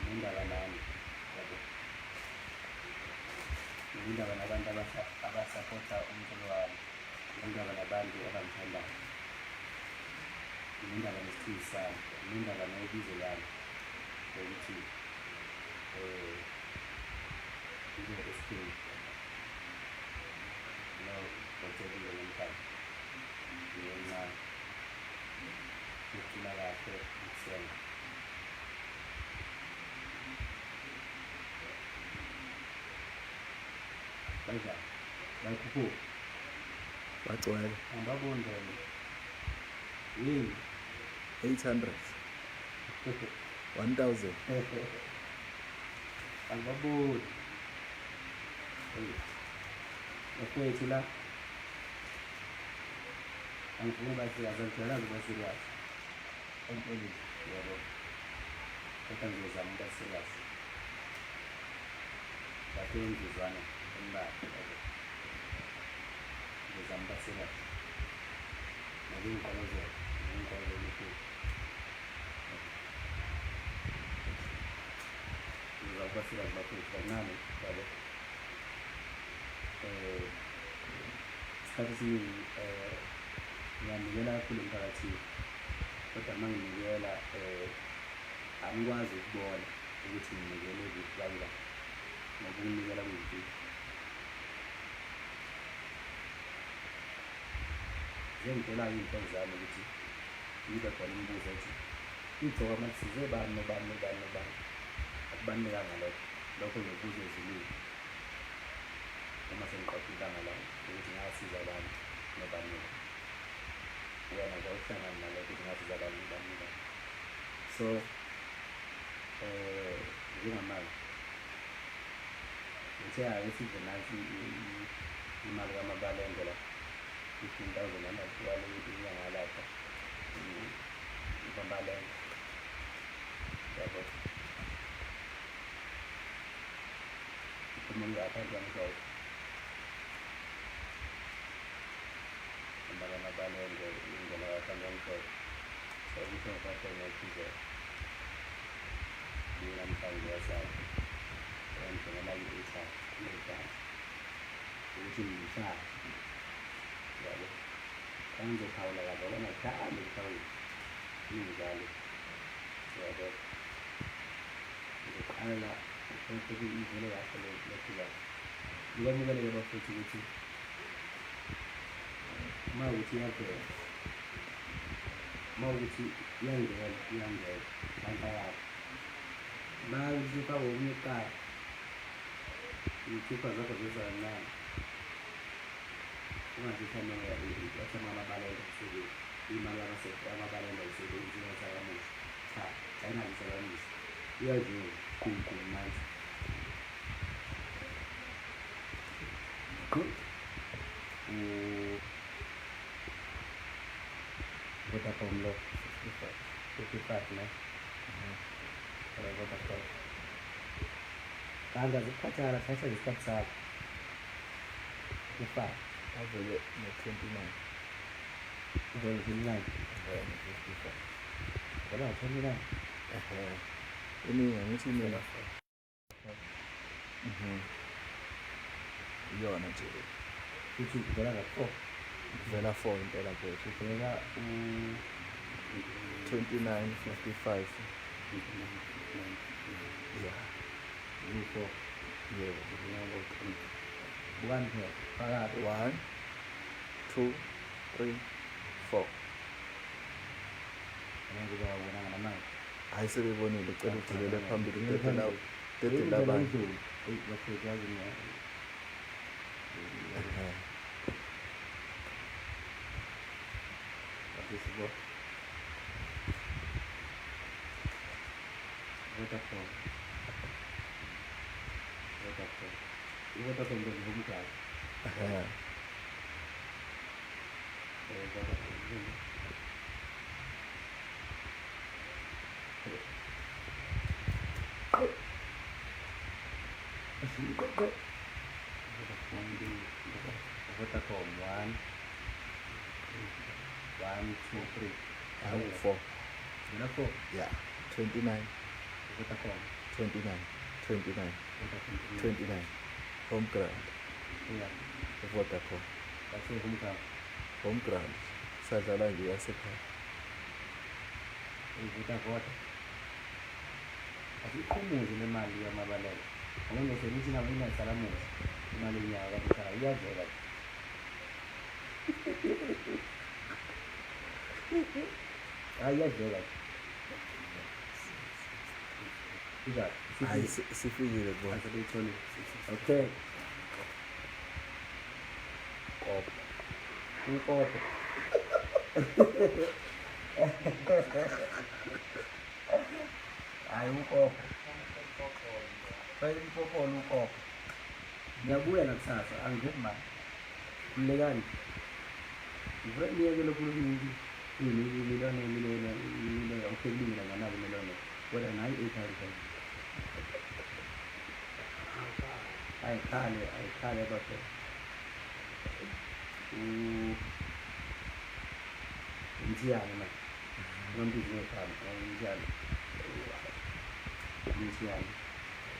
nendaba nami yabo, nendaba nabantu abasapota umculo wami, nendaba nabantu abangithandayo, nendaba nesithunzi sami, nendaba nebizo lami ukuthi ngibe-SK no othekile nomkhathi ngenxa yokucula kahle ukusenga. Kanjani? Bayikhuphuka? Bagcwele Angibaboni vele. Yini? 800 1000. Angibaboni. Bafowethu la angifuni uba-serious, angijwayelanga ukuba-serious empeleni yabo, kodwa ngizozama ukuba-serious kahle indluzwana embalwa yabo, ngizozama ukuba-serious nokuyinkolozela emikhulu, ngizozama ukuba-serious bafowethu kancane yabo. Isikhathi esiningi ngiyanikela kakhulu emphakathini, kodwa uma nginikela angikwazi ukubona ukuthi nginikele kuphi kanjani ngoba ukunikela kuyimfihlo. Ziyangitshela-ke iy'nhlobo zami ukuthi yibe khona imibuzo ethi igcoka manje size bani nobani nobani nobani, akubalulekanga lokho, lokho ngibuza ezulwini uma sengiqoqa ilanga lami ukuthi ngasiza abantu nobani nobani, wena nje awuhlangani nalokho ukuthi ngasiza abantu nobani nobani. So njengamanje ngithe ake sidle nansi imali kaMabalenge la 15,000 namathiwala ukuthi inyanga lapha uMabalenge yabo, uphuma kwi-akhawunti yamhlophe imali kaMabalenge ingena kwi-akhawunti yamhlophe. So kusho ngaphatha ngiyakhize namhlanje yasala ngithengela i-airtime kunedata ukuthi ngiyishaya yabo, kangizophawula kahle ngoba ngithanda ukuphawula ingizalo yabo. Ngizoqala ivele kahle lephila ikwamukeleke bafethu ukuthi uma ukuthi iyavela, uma ukuthi iyangena banka yakho, uma uhlupha omunye eqala iy'thupha zakho zizancane ungazithamela yathema Amabalenge kusuke imali Amabalenge ayisebenzile esakamuva, cha ayingayisakamisa iyadliwa khulu manje. Vodacom lo 55 ne Vodacom kanga zikukhathala thatha ngesikhathi sakho ufake avele no-29 uvele 29 no-54 vela 29 iningi angithi mina iyona nje futhi uvela ka-4 kuvela 4 impela mfethu, uvela 29 55 yeah u-4 yebo. bukani phela phakathi 1 2 3 4 angizoba wabonanga namanje. hayi sebebonile, ucela ugxilele phambili udedela abantu. bafethu yazi Vodacom. Vodacom ndio ngumkhazi. Vodacom 1 2 3 4 Vodacom yeah 29 Vodacom 29, 29, Eka 29. Home ground. Yeah. Vodacom. Base kumkhaya. Home ground. Sadlala nje yasekhaya. Vodacom. Asikhumuze nemali yamabaleka. Ngoba ngese nithi nawe inasalamuzi. Imali yenyaka kukhaya iyadleka. Iyadleka. Ija. Hayi sifikile kubona. Asebeyithole. Okay. Kopo. Ukopo. Hayi ukopo. Bayi ukopo ukopo. Ngiyabuya nakusasa angikho manje. Kulekani. Ngivule niyeke lokhu kuningi. Miliyoni uphekile nganabo miliyoni. Kodwa nayi 800. Ayikhale bafethu. Ngiyani manje. Ngombizi ngekhaya, ngiyani. Ngiyani.